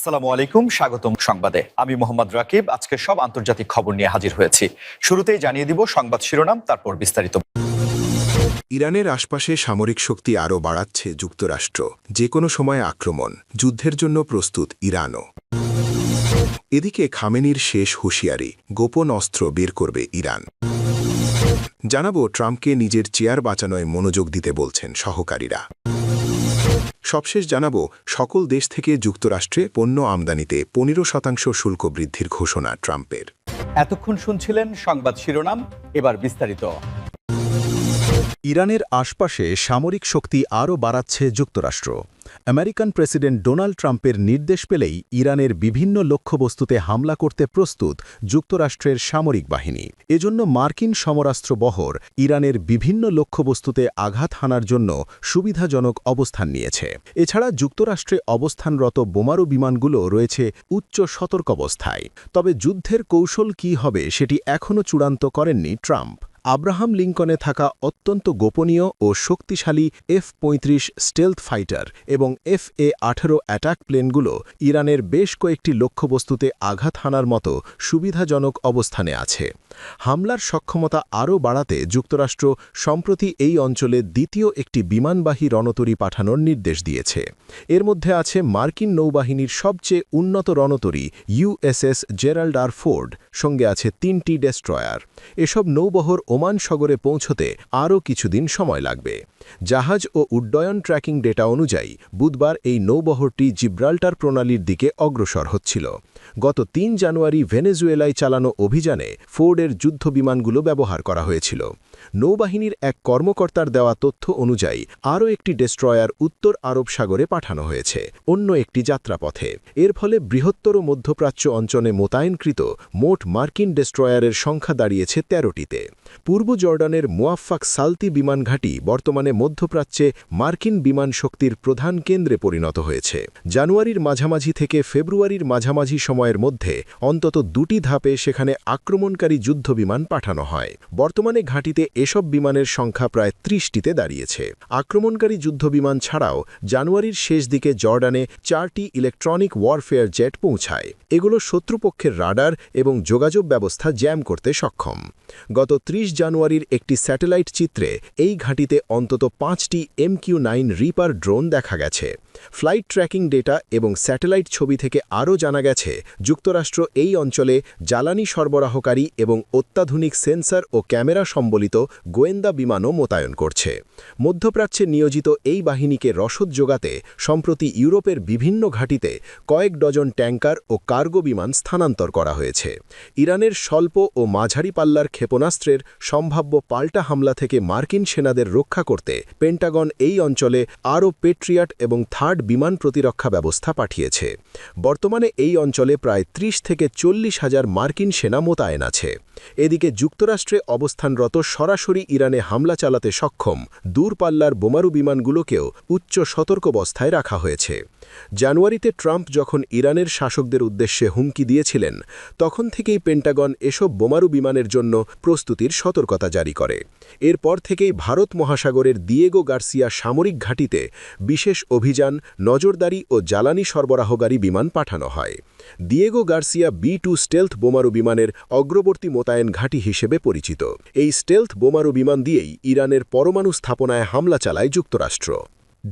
আসসালামু আলাইকুম, স্বাগতম সংবাদে। আমি মোহাম্মদ রাকিব। আজকে সব আন্তর্জাতিক খবর নিয়ে হাজির হয়েছি। শুরুতেই জানিয়ে দিব সংবাদ শিরোনাম, তারপর বিস্তারিত। ইরানের আশপাশে সামরিক শক্তি আরও বাড়াচ্ছে যুক্তরাষ্ট্র। যে কোনো সময় আক্রমণ, যুদ্ধের জন্য প্রস্তুত ইরানও। এদিকে খামেনির শেষ হুঁশিয়ারি, গোপন অস্ত্র বের করবে ইরান। জানাবো ট্রাম্পকে নিজের চেয়ার বাঁচানোয় মনোযোগ দিতে বলছেন সহকারীরা। সবশেষ জানাবো সকল দেশ থেকে যুক্তরাষ্ট্রে পণ্য আমদানিতে 15% শুল্ক বৃদ্ধির ঘোষণা ট্রাম্পের। এতক্ষণ শুনছিলেন সংবাদ শিরোনাম, এবার বিস্তারিত। ইরানের আশপাশে সামরিক শক্তি আরও বাড়াচ্ছে যুক্তরাষ্ট্র। আমেরিকান প্রেসিডেন্ট ডোনাল্ড ট্রাম্পের নির্দেশ পেলেই ইরানের বিভিন্ন লক্ষ্যবস্তুতে হামলা করতে প্রস্তুত যুক্তরাষ্ট্রের সামরিক বাহিনী। এজন্য মার্কিন সমরাস্ত্র বহর ইরানের বিভিন্ন লক্ষ্যবস্তুতে আঘাত হানার জন্য সুবিধাজনক অবস্থান নিয়েছে। এছাড়া যুক্তরাষ্ট্রে অবস্থানরত বোমারু বিমানগুলো রয়েছে উচ্চ সতর্কাবস্থায়। তবে যুদ্ধের কৌশল কী হবে সেটি এখনও চূড়ান্ত করেননি ট্রাম্প। আব্রাহাম লিঙ্কনে থাকা অত্যন্ত গোপনীয় ও শক্তিশালী F-35 স্টেলথ ফাইটার এবং FA-18 অ্যাটাক প্লেনগুলো ইরানের বেশ কয়েকটি লক্ষ্যবস্তুতে আঘাত হানার মতো সুবিধাজনক অবস্থানে আছে। হামলার সক্ষমতা আরও বাড়াতে যুক্তরাষ্ট্র সম্প্রতি এই অঞ্চলে দ্বিতীয় একটি বিমানবাহী রণতরী পাঠানোর নির্দেশ দিয়েছে। এর মধ্যে আছে মার্কিন নৌবাহিনীর সবচেয়ে উন্নত রণতরী USS জেরাল্ড আর ফোর্ড, সঙ্গে আছে 3টি ডেস্ট্রয়ার। এসব নৌবহর ওমান সাগরে পৌঁছতে আরও কিছুদিন সময় লাগবে। জাহাজ ও উড্ডয়ন ট্র্যাকিং ডেটা অনুযায়ী বুধবার এই নৌবহরটি জিব্রাল্টার প্রণালীর দিকে অগ্রসর হচ্ছিল। গত 3 জানুয়ারি ভেনেজুয়েলায় চালানো অভিযানে ফোর্ডের যুদ্ধবিমানগুলো ব্যবহার করা হয়েছিল। নৌবাহিনীর এক কর্মকর্তার দেওয়া তথ্য অনুযায়ী আরও একটি ডেস্ট্রয়ার উত্তর আরব সাগরে পাঠানো হয়েছে অন্য একটি যাত্রাপথে। এর ফলে বৃহত্তর মধ্যপ্রাচ্য অঞ্চলে মোতায়েনকৃত মোট মার্কিন ডেস্ট্রয়ারের সংখ্যা দাঁড়িয়েছে 13টিতে। পূর্ব জর্ডানের মুয়াফফাক সালতি বিমান ঘাঁটি বর্তমানে মধ্যপ্রাচ্যে মার্কিন বিমান শক্তির প্রধান কেন্দ্রে পরিণত হয়েছে। জানুয়ারির মাঝামাঝি থেকে ফেব্রুয়ারির মাঝামাঝি সময়ের মধ্যে অন্তত 2টি ধাপে সেখানে আক্রমণকারী যুদ্ধবিমান পাঠানো হয়। বর্তমানে ঘাঁটিতে এসব বিমানের সংখ্যা প্রায় 30টিতে দাঁড়িয়েছে। আক্রমণকারী যুদ্ধবিমান ছাড়াও জানুয়ারির শেষ দিকে জর্ডানে 4টি ইলেকট্রনিক ওয়ারফেয়ার জেট পৌঁছায়। এগুলো শত্রুপক্ষের রাডার এবং যোগাযোগ ব্যবস্থা জ্যাম করতে সক্ষম। গত 30 জানুয়ারির একটি স্যাটেলাইট চিত্রে এই ঘাঁটিতে অন্তত 5টি MQ-9 রিপার ড্রোন দেখা গেছে। ফ্লাইট ট্র্যাকিং ডেটা এবং স্যাটেলাইট ছবি থেকে আরও জানা গেছে যুক্তরাষ্ট্র এই অঞ্চলে জ্বালানি সরবরাহকারী এবং অত্যাধুনিক সেন্সর ও ক্যামেরা সম্বলিত গোয়েন্দা বিমানও মোতায়েন করছে। মধ্যপ্রাচ্যে নিয়োজিত এই বাহিনীকে রসদ যোগাতে সম্প্রতি ইউরোপের বিভিন্ন ঘাঁটিতে কয়েক ডজন ট্যাঙ্কার ও কার্গো বিমান স্থানান্তর করা হয়েছে। ইরানের স্বল্প ও মাঝারি পাল্লার ক্ষেপণাস্ত্রের সম্ভাব্য পাল্টা হামলা থেকে মার্কিন সেনাদের রক্ষা করতে পেন্টাগন এই অঞ্চলে আরও পেট্রিয়ট এবং থার্ড বিমান প্রতিরক্ষা ব্যবস্থা পাঠিয়েছে। বর্তমানে এই অঞ্চলে প্রায় 30 থেকে 40 হাজার মার্কিন সেনা মোতায়েন আছে। এদিকে যুক্তরাষ্ট্রে অবস্থানরত সরাসরি ইরানে হামলা চালাতে সক্ষম দূরপাল্লার বোমারু বিমানগুলোকেও উচ্চ সতর্কাবস্থায় রাখা হয়েছে। জানুয়ারিতে ট্রাম্প যখন ইরানের শাসকদের উদ্দেশ্যে হুমকি দিয়েছিলেন, তখন থেকেই পেন্টাগন এসব বোমারু বিমানের জন্য প্রস্তুতির সতর্কতা জারি করে। এরপর থেকেই ভারত মহাসাগরের দিয়েগো গার্সিয়া সামরিক ঘাঁটিতে বিশেষ অভিযান, নজরদারি ও জ্বালানি সরবরাহকারী বিমান পাঠানো হয়। দিয়েগো গার্সিয়া B-2 স্টেলথ বোমারু বিমানের অগ্রবর্তী মোতায়েন ঘাঁটি হিসেবে পরিচিত। এই স্টেলথ বোমারু বিমান দিয়েই ইরানের পরমাণু স্থাপনায় হামলা চালায় যুক্তরাষ্ট্র।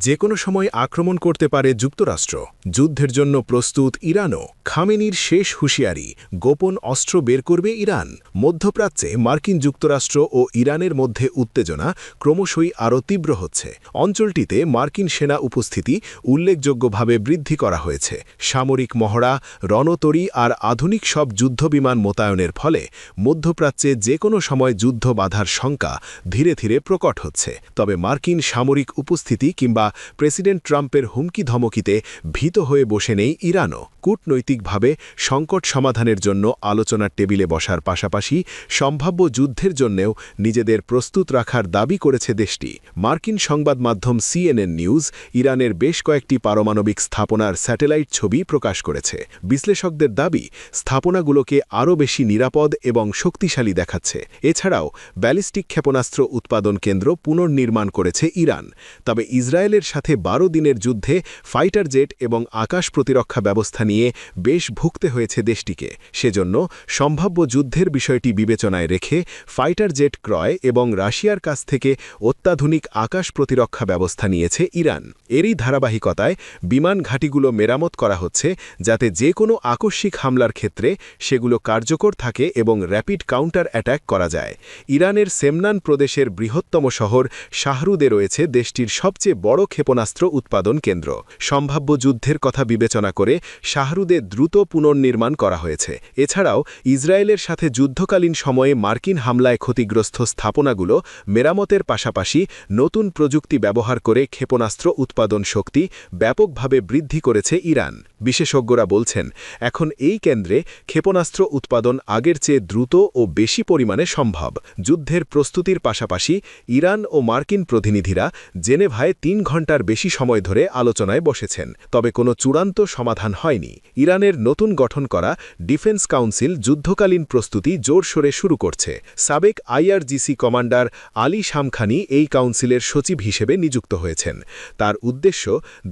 যে কোনো সময় আক্রমণ করতে পারে যুক্তরাষ্ট্র, যুদ্ধের জন্য প্রস্তুত ইরানও। খামেনির শেষ হুঁশিয়ারি, গোপন অস্ত্র বের করবে ইরান। মধ্যপ্রাচ্যে মার্কিন যুক্তরাষ্ট্র ও ইরানের মধ্যে উত্তেজনা ক্রমশই আরও তীব্র হচ্ছে। অঞ্চলটিতে মার্কিন সেনা উপস্থিতি উল্লেখযোগ্যভাবে বৃদ্ধি করা হয়েছে। সামরিক মহড়া, রণতরী আর আধুনিক সব যুদ্ধবিমান মোতায়েনের ফলে মধ্যপ্রাচ্যে যে কোনো সময় যুদ্ধ বাধার শঙ্কা ধীরে ধীরে প্রকট হচ্ছে। তবে মার্কিন সামরিক উপস্থিতি কিংবা প্রেসিডেন্ট ট্রাম্পের হুমকি ধমকিতে ভীত হয়ে বসে নেই ইরানও। কূটনৈতিকভাবে সংকট সমাধানের জন্য আলোচনার টেবিলে বসার পাশাপাশি সম্ভাব্য যুদ্ধের জন্যেও নিজেদের প্রস্তুত রাখার দাবি করেছে দেশটি। মার্কিন সংবাদ মাধ্যম CNN নিউজ ইরানের বেশ কয়েকটি পারমাণবিক স্থাপনার স্যাটেলাইট ছবি প্রকাশ করেছে। বিশ্লেষকদের দাবি, স্থাপনাগুলোকে আরও বেশি নিরাপদ এবং শক্তিশালী দেখাচ্ছে। এছাড়াও ব্যালিস্টিক ক্ষেপণাস্ত্র উৎপাদন কেন্দ্র পুনর্নির্মাণ করেছে ইরান। তবে ইসরায়েল ইসরায়েলের সাথে ১২ দিনের যুদ্ধে ফাইটার জেট এবং আকাশ প্রতিরক্ষা ব্যবস্থা নিয়ে বেশ ভুগতে হয়েছে দেশটিকে। সেজন্য সম্ভাব্য যুদ্ধের বিষয়টি বিবেচনায় রেখে ফাইটার জেট ক্রয় এবং রাশিয়ার কাছ থেকে অত্যাধুনিক আকাশ প্রতিরক্ষা ব্যবস্থা নিয়েছে ইরান। এরই ধারাবাহিকতায় বিমান ঘাঁটিগুলো মেরামত করা হচ্ছে, যাতে যে কোনো আকস্মিক হামলার ক্ষেত্রে সেগুলো কার্যকর থাকে এবং র্যাপিড কাউন্টার অ্যাটাক করা যায়। ইরানের সেমনান প্রদেশের বৃহত্তম শহর শাহরুদে রয়েছে দেশটির সবচেয়ে বড় ক্ষেপণাস্ত্র উৎপাদন কেন্দ্র। সম্ভাব্য যুদ্ধের কথা বিবেচনা করে শাহরুদে দ্রুত পুনর্নির্মাণ করা হয়েছে। এছাড়াও ইসরায়েলের সাথে যুদ্ধকালীন সময়ে মার্কিন হামলায় ক্ষতিগ্রস্ত স্থাপনাগুলো মেরামতের পাশাপাশি নতুন প্রযুক্তি ব্যবহার করে ক্ষেপণাস্ত্র উৎপাদন শক্তি ব্যাপকভাবে বৃদ্ধি করেছে ইরান। বিশেষজ্ঞরা বলছেন, এখন এই কেন্দ্রে ক্ষেপণাস্ত্র উৎপাদন আগের চেয়ে দ্রুত ও বেশি পরিমাণে সম্ভব। যুদ্ধের প্রস্তুতির পাশাপাশি ইরান ও মার্কিন প্রতিনিধিরা জেনেভায় ৩ ঘণ্টার বেশি সময় ধরে আলোচনায় বসেছেন, তবে কোনো চূড়ান্ত সমাধান হয়নি। ইরানের নতুন গঠন করা ডিফেন্স কাউন্সিল যুদ্ধকালীন প্রস্তুতি জোরসোরে শুরু করছে। সাবেক আইআরজিসি কমান্ডার আলী শামখানি এই কাউন্সিলের সচিব হিসেবে নিযুক্ত হয়েছেন। তার উদ্দেশ্য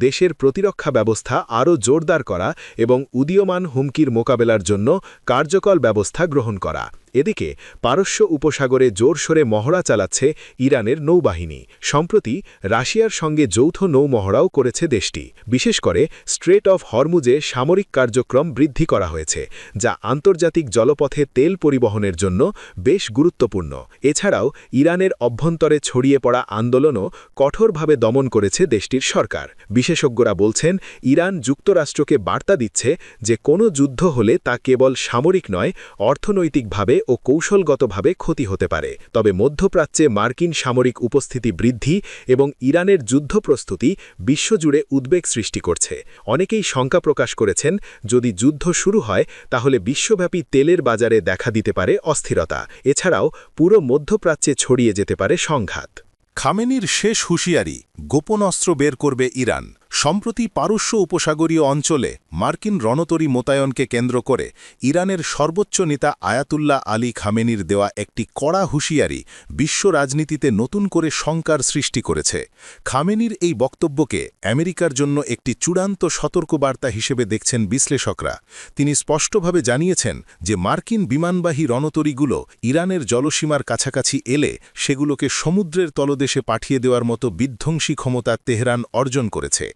দেশের প্রতিরক্ষা ব্যবস্থা আরও জোরদার করা এবং উদীয়মান হুমকির মোকাবেলার জন্য কার্যকর ব্যবস্থা গ্রহণ করা। এদিকে পারস্য উপসাগরে জোরসোরে মহড়া চালাচ্ছে ইরানের নৌবাহিনী। সম্প্রতি রাশিয়ার সঙ্গে যৌথ নৌমহড়াও করেছে দেশটি। বিশেষ করে স্ট্রেট অফ হরমুজে সামরিক কার্যক্রম বৃদ্ধি করা হয়েছে, যা আন্তর্জাতিক জলপথে তেল পরিবহনের জন্য বেশ গুরুত্বপূর্ণ। এছাড়াও ইরানের অভ্যন্তরে ছড়িয়ে পড়া আন্দোলনও কঠোরভাবে দমন করেছে দেশটির সরকার। বিশেষজ্ঞরা বলছেন, ইরান যুক্তরাষ্ট্রকে বার্তা দিচ্ছে যে কোনো যুদ্ধ হলে তা কেবল সামরিক নয়, অর্থনৈতিকভাবে ও কৌশলগতভাবে ক্ষতি হতে পারে। তবে মধ্যপ্রাচ্যে মার্কিন সামরিক উপস্থিতি বৃদ্ধি এবং ইরানের যুদ্ধ প্রস্তুতি বিশ্বজুড়ে উদ্বেগ সৃষ্টি করছে। অনেকেই শঙ্কা প্রকাশ করেছেন, যদি যুদ্ধ শুরু হয় তাহলে বিশ্বব্যাপী তেলের বাজারে দেখা দিতে পারে অস্থিরতা। এছাড়াও পুরো মধ্যপ্রাচ্যে ছড়িয়ে যেতে পারে সংঘাত। খামেনির শেষ হুঁশিয়ারি, গোপন অস্ত্র বের করবে ইরান। সম্প্রতি পারস্য উপসাগরীয় অঞ্চলে মার্কিন রণতরী মোতায়েনকে কেন্দ্র করে ইরানের সর্বোচ্চ নেতা আয়াতুল্লাহ আলী খামেনির দেওয়া একটি কড়া হুঁশিয়ারি বিশ্ব রাজনীতিতে নতুন করে শঙ্কার সৃষ্টি করেছে। খামেনির এই বক্তব্যকে আমেরিকার জন্য একটি চূড়ান্ত সতর্কবার্তা হিসেবে দেখছেন বিশ্লেষকরা। তিনি স্পষ্টভাবে জানিয়েছেন যে মার্কিন বিমানবাহী রণতরীগুলো ইরানের জলসীমার কাছাকাছি এলে সেগুলোকে সমুদ্রের তলদেশে পাঠিয়ে দেওয়ার মতো বিধ্বংসী ক্ষমতা তেহরান অর্জন করেছে।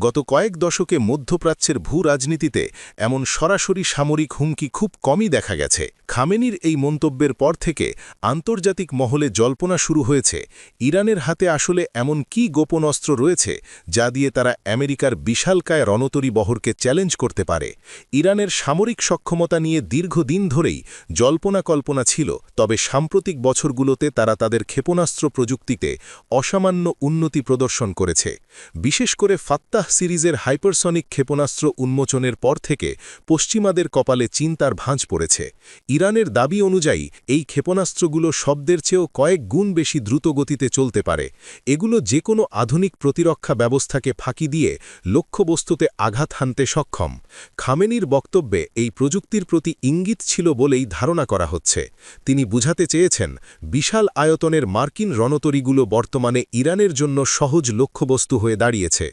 গত কয়েক দশকে মধ্যপ্রাচ্যের ভূ রাজনীতিতে এমন সরাসরি সামরিক হুমকি খুব কমই দেখা গেছে। খামেনির এই মন্তব্যের পর থেকে আন্তর্জাতিক মহলে জল্পনা শুরু হয়েছে, ইরানের হাতে আসলে এমন কি গোপন অস্ত্র রয়েছে যা দিয়ে তারা আমেরিকার বিশালকায় রণতরী বহরকে চ্যালেঞ্জ করতে পারে। ইরানের সামরিক সক্ষমতা নিয়ে দীর্ঘদিন ধরেই জল্পনা কল্পনা ছিল, তবে সাম্প্রতিক বছরগুলোতে তারা তাদের ক্ষেপণাস্ত্র প্রযুক্তিতে অসামান্য উন্নতি প্রদর্শন করেছে। বিশেষ করে ফাত্তাহ সিরিজের হাইপারসনিক ক্ষেপণাস্ত্র উন্মোচনের পর থেকে পশ্চিমাদের কপালে চিন্তার ভাঁজ পড়েছে। ইরানের দাবি অনুযায়ী এই ক্ষেপণাস্ত্রগুলো শব্দের চেয়েও কয়েক গুণ বেশি দ্রুত গতিতে চলতে পারে। এগুলো যে কোনো আধুনিক প্রতিরক্ষা ব্যবস্থাকে ফাঁকি দিয়ে লক্ষ্যবস্তুতে আঘাত হানতে সক্ষম। খামেনির বক্তব্যে এই প্রযুক্তির প্রতি ইঙ্গিত ছিল বলেই ধারণা করা হচ্ছে। তিনি বুঝাতে চেয়েছেন, বিশাল আয়তনের মার্কিন রণতরীগুলো বর্তমানে ইরানের জন্য সহজ লক্ষ্যবস্তু হয়ে দাঁড়িয়েছে।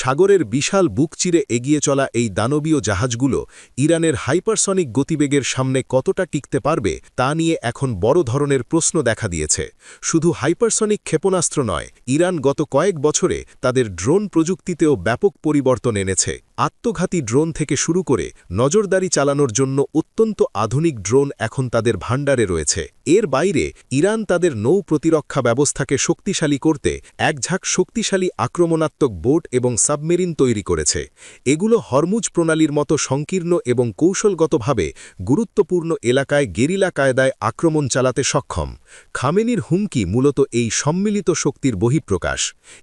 সাগরের বিশাল বুক চিরে এগিয়ে চলা এই দানবীয় জাহাজগুলো ইরানের হাইপারসনিক গতিবেগের সামনে কতটা টিকতে পারবে তা নিয়ে এখন বড় ধরনের প্রশ্ন দেখা দিয়েছে। শুধু হাইপারসনিক ক্ষেপণাস্ত্র নয়, ইরান গত কয়েক বছরে তাদের ড্রোন প্রযুক্তিতেও ব্যাপক পরিবর্তন এনেছে। আত্মঘাতী ড্রোন থেকে শুরু করে নজরদারি চালানোর জন্য অত্যন্ত আধুনিক ড্রোন এখন তাদের ভাণ্ডারে রয়েছে। এর বাইরে ইরান তাদের নৌ প্রতিরক্ষা ব্যবস্থাকে শক্তিশালী করতে একঝাঁক শক্তিশালী আক্রমণাত্মক বোট এবং সাবমেরিন তৈরি করেছে। এগুলো হরমুজ প্রণালীর মতো সংকীর্ণ এবং কৌশলগতভাবে গুরুত্বপূর্ণ এলাকায় গেরিলা কায়দায় আক্রমণ চালাতে সক্ষম। খামেনির হুমকি মূলত এই সম্মিলিত শক্তির বহিঃপ্রকাশ।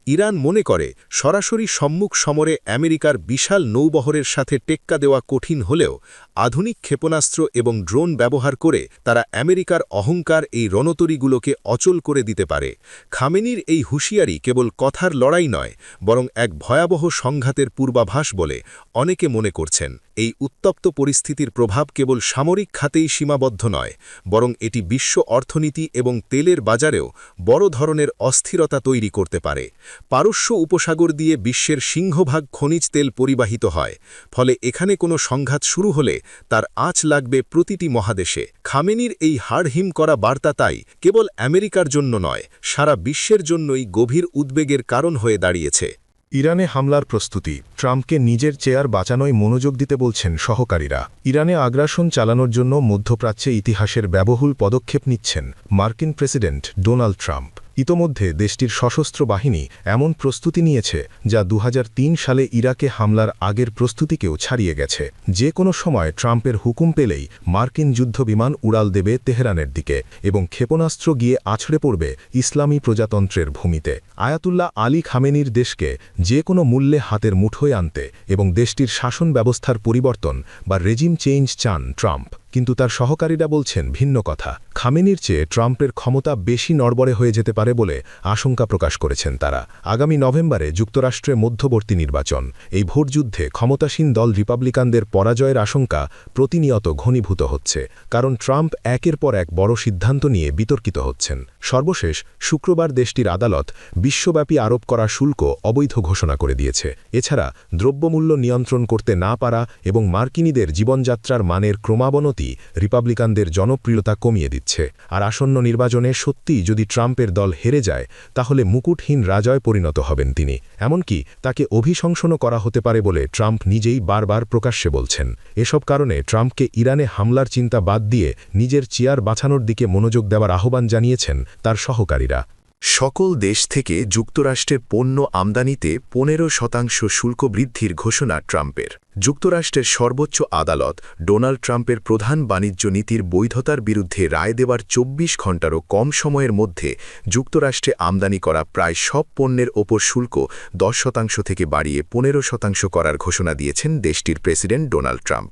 ইরান মনে করে সরাসরি সম্মুখ সমরে আমেরিকার বিশাল নৌবহরের সাথে টেক্কা দেওয়া কঠিন হলেও আধুনিক ক্ষেপণাস্ত্র এবং ড্রোন ব্যবহার করে তারা আমেরিকার অহংকার এই রণতরীগুলোকে অচল করে দিতে পারে। খামেনির এই হুঁশিয়ারি কেবল কথার লড়াই নয়, বরং এক ভয়াবহ সংঘাতের পূর্বাভাস বলে অনেকে মনে করছেন। এই উত্তপ্ত পরিস্থিতির প্রভাব কেবল সামরিক খাতেই সীমাবদ্ধ নয়, বরং এটি বিশ্ব অর্থনীতি এবং তেলের বাজারেও বড় ধরনের অস্থিরতা তৈরি করতে পারে। পারস্য উপসাগর দিয়ে বিশ্বের সিংহভাগ খনিজ তেল পরিবাহিত হয়, ফলে এখানে কোনো সংঘাত শুরু হলে তার আঁচ লাগবে প্রতিটি মহাদেশে। খামেনির এই হাড়হিম করা বার্তা তাই কেবল আমেরিকার জন্য নয়, সারা বিশ্বের জন্যই গভীর উদ্বেগের কারণ হয়ে দাঁড়িয়েছে। ইরানে হামলার প্রস্তুতি, ট্রাম্পকে নিজের চেয়ার বাঁচানোয় মনোযোগ দিতে বলছেন সহকারীরা। ইরানে আগ্রাসন চালানোর জন্য মধ্যপ্রাচ্যে ইতিহাসের ব্যবহুল পদক্ষেপ নিচ্ছেন মার্কিন প্রেসিডেন্ট ডোনাল্ড ট্রাম্প। ইতোমধ্যে দেশটির সশস্ত্র বাহিনী এমন প্রস্তুতি নিয়েছে যা 2003 সালে ইরাকে হামলার আগের প্রস্তুতিকেও ছাড়িয়ে গেছে। যে কোনো সময় ট্রাম্পের হুকুম পেলেই মার্কিন যুদ্ধবিমান উড়াল দেবে তেহরানের দিকে এবং ক্ষেপণাস্ত্র গিয়ে আছড়ে পড়বে ইসলামী প্রজাতন্ত্রের ভূমিতে। আয়াতুল্লাহ আলী খামেনির দেশকে যে কোনো মূল্যে হাতের মুঠোয় আনতে এবং দেশটির শাসন ব্যবস্থার পরিবর্তন বা রেজিম চেঞ্জ চান ট্রাম্প, কিন্তু তার সহকারীরা বলছেন ভিন্ন কথা। খামেনির চেয়ে ট্রাম্পের ক্ষমতা বেশি নড়বড়ে হয়ে যেতে পারে বলে আশঙ্কা প্রকাশ করেছেন তারা। আগামী নভেম্বরে যুক্তরাষ্ট্রে মধ্যবর্তী নির্বাচন। এই ভোটযুদ্ধে ক্ষমতাসীন দল রিপাবলিকানদের পরাজয়ের আশঙ্কা প্রতিনিয়ত ঘনীভূত হচ্ছে, কারণ ট্রাম্প একের পর এক বড় সিদ্ধান্ত নিয়ে বিতর্কিত হচ্ছেন। সর্বশেষ শুক্রবার দেশটির আদালত বিশ্বব্যাপী আরোপ করা শুল্ক অবৈধ ঘোষণা করে দিয়েছে। এছাড়া দ্রব্যমূল্য নিয়ন্ত্রণ করতে না পারা এবং মার্কিনীদের জীবনযাত্রার মানের ক্রমাবনতি রিপাবলিকানদের জনপ্রিয়তা কমিয়ে দিচ্ছে। আর আসন্ন নির্বাচনে সত্যিই যদি ট্রাম্পের দল হেরে যায়, তাহলে মুকুটহীন রাজায় পরিণত হবেন তিনি। এমনকি তাকে অভিশংসনও করা হতে পারে বলে ট্রাম্প নিজেই বারবার প্রকাশ্যে বলছেন। এসব কারণে ট্রাম্পকে ইরানে হামলার চিন্তা বাদ দিয়ে নিজের চেয়ার বাঁচানোর দিকে মনোযোগ দেওয়ার আহ্বান জানিয়েছেন তার সহকারীরা। সকল দেশ থেকে যুক্তরাষ্ট্রের পণ্য আমদানিতে 15% শুল্ক বৃদ্ধির ঘোষণা ট্রাম্পের। যুক্তরাষ্ট্রের সর্বোচ্চ আদালত ডোনাল্ড ট্রাম্পের প্রধান বাণিজ্য নীতির বৈধতার বিরুদ্ধে রায় দেওয়ার 24 ঘণ্টারও কম সময়ের মধ্যে যুক্তরাষ্ট্রে আমদানি করা প্রায় সব পণ্যের ওপর শুল্ক 10% থেকে বাড়িয়ে 15% করার ঘোষণা দিয়েছেন দেশটির প্রেসিডেন্ট ডোনাল্ড ট্রাম্প।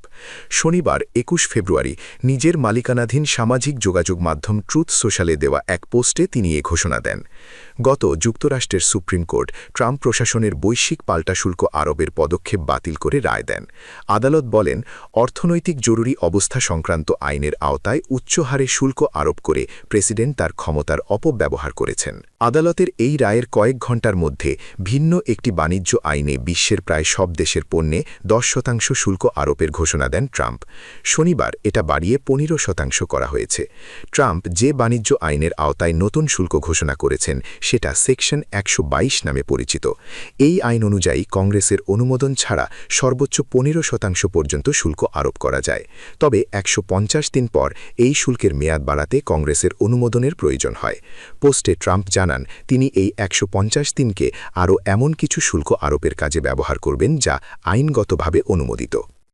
শনিবার 21 ফেব্রুয়ারি নিজের মালিকানাধীন সামাজিক যোগাযোগ মাধ্যম ট্রুথ সোশ্যালে দেওয়া এক পোস্টে তিনি এ ঘোষণা দেন। গত যুক্তরাষ্ট্রের সুপ্রিম কোর্ট ট্রাম্প প্রশাসনের বৈশ্বিক পাল্টা শুল্ক আরোপের পদক্ষেপ বাতিল করে রায় দেন। আদালত বলেন, অর্থনৈতিক জরুরি অবস্থা সংক্রান্ত আইনের আওতায় উচ্চ হারে শুল্ক আরোপ করে প্রেসিডেন্ট তার ক্ষমতার অপব্যবহার করেছেন। আদালতের এই রায়ের কয়েক ঘণ্টার মধ্যে ভিন্ন একটি বাণিজ্য আইনে বিশ্বের প্রায় সব দেশের পণ্যে 10% শুল্ক আরোপের ঘোষণা দেন ট্রাম্প। শনিবার এটা বাড়িয়ে 15% করা হয়েছে। ট্রাম্প যে বাণিজ্য আইনের আওতায় নতুন শুল্ক ঘোষণা করেছেন সেটা সেকশন 122 নামে পরিচিত। এই আইন অনুযায়ী কংগ্রেসের অনুমোদন ছাড়া সর্বোচ্চ 15% পর্যন্ত শুল্ক আরোপ করা যায়। তবে 150 দিন পর এই শুল্কের মেয়াদ বাড়াতে কংগ্রেসের অনুমোদনের প্রয়োজন হয়। পোস্টে ট্রাম্প জানান তিনি এই 150 দিনকে আরও এমন কিছু শুল্ক আরোপের কাজে ব্যবহার করবেন যা আইনগতভাবে অনুমোদিত।